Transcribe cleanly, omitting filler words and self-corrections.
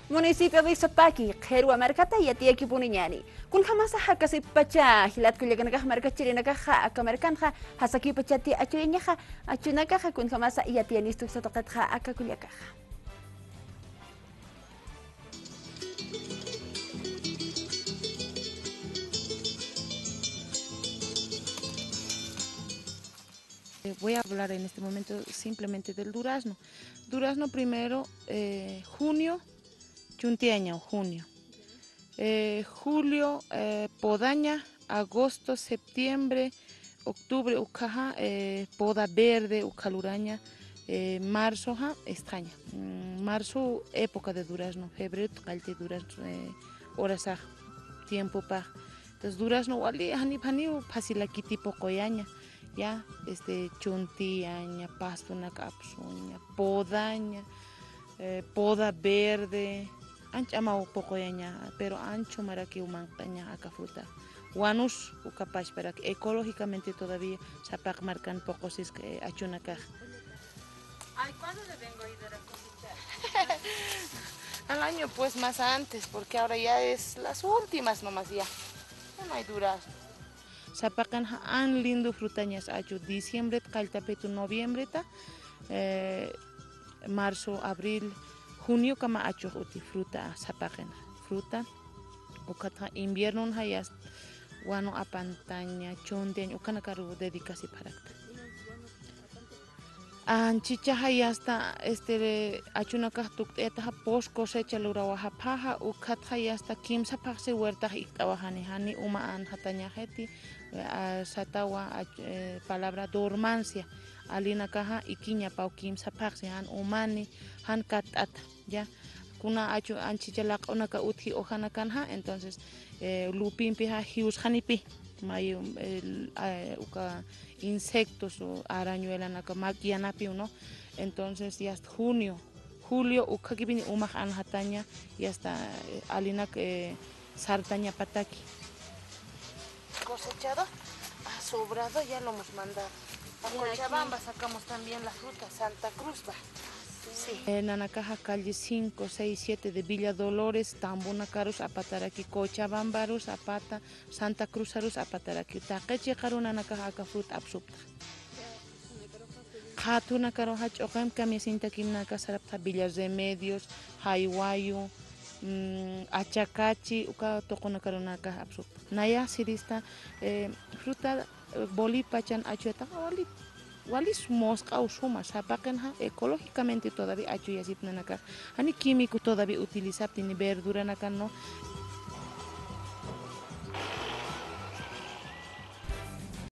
municipio de Sopaki, Jerua Mercata y Atiaki Puniñani. Kun jamás a Hakasi Pacha, Hilat Kuliganaka Mercachirinacaja, Akamercanja, Hasaki Pachati, Achurinaja, Achunakaja, kun jamás y Atianistu Sotokatja, Akakuliakaja. Voy a hablar en este momento simplemente del durazno. Durazno primero, junio, chuntiaña, junio. Julio, podaña, agosto, septiembre, octubre, ucaja, poda verde, ucaluraña, marzo, estaña. Marzo, época de durazno, febrero, calte durazno, horas, tiempo pa. Entonces durazno, wali, hani, fácil aquí tipo coyaña. Ya, chuntiaña, pastona capsuña, podaña, poda verde, ancha ama pocoyaña, pero ancho maraki umantaña acá fruta. Wanus capaz para que ecológicamente todavía sapak marcan pocos es que achunacaj. Ay, ¿cuándo le vengo a ir a cosechar? Al año pues más antes, porque ahora ya es las últimas nomás ya. Ya no hay durazno. Sapakan an lindo frutañas acho diciembre, caltapetu noviembre ta, marzo, abril, junio kama acho uti fruta sapakan fruta. Ukata invierno hayas wano apantaña chonteñ ukana karu dedicasi parakta. Anchicha hayasta achunaka tuketa post cosecha lurawaha paja ukat hayasta kimsa pagse huerta iktawahani hani uma an hataña heti satawa palabra dormancia alina kaha ikiña pau kimsa pagse han umani han katata ya kuna anchicha laqonaka uthi ohana kanha entonces lupimpi ha hius hanipi mayo uka insectos o arañuela naka maquianapi uno entonces ya hasta junio julio ukakibini umaj anjataña y hasta alinak sartaña pataki cosechado sobrado ya lo hemos mandado a Cochabamba sacamos también la fruta Santa Cruz va. Sí. Nanacaja calle 5, 6, 7 de Villa Dolores, Tambuna Carus, Apataraki, Cochabambarus, Apata, Santa Cruzarus, Apataraki, Takeche Caruna Nakaja Fruit Absupta. Hatuna Caroja Chokam, Camisinta Kimnaka Sarapta, Villas de Medios, Haiwayu, Achacachi, Uka Tokona Caronaka Absupta. Naya Sirista, fruta Bolipachan, Achueta, Bolip. Walis mosca o suma sapakenha ecológicamente todavía achu yasip nanaka hani químico todavía utilizar tiene verdura nakan no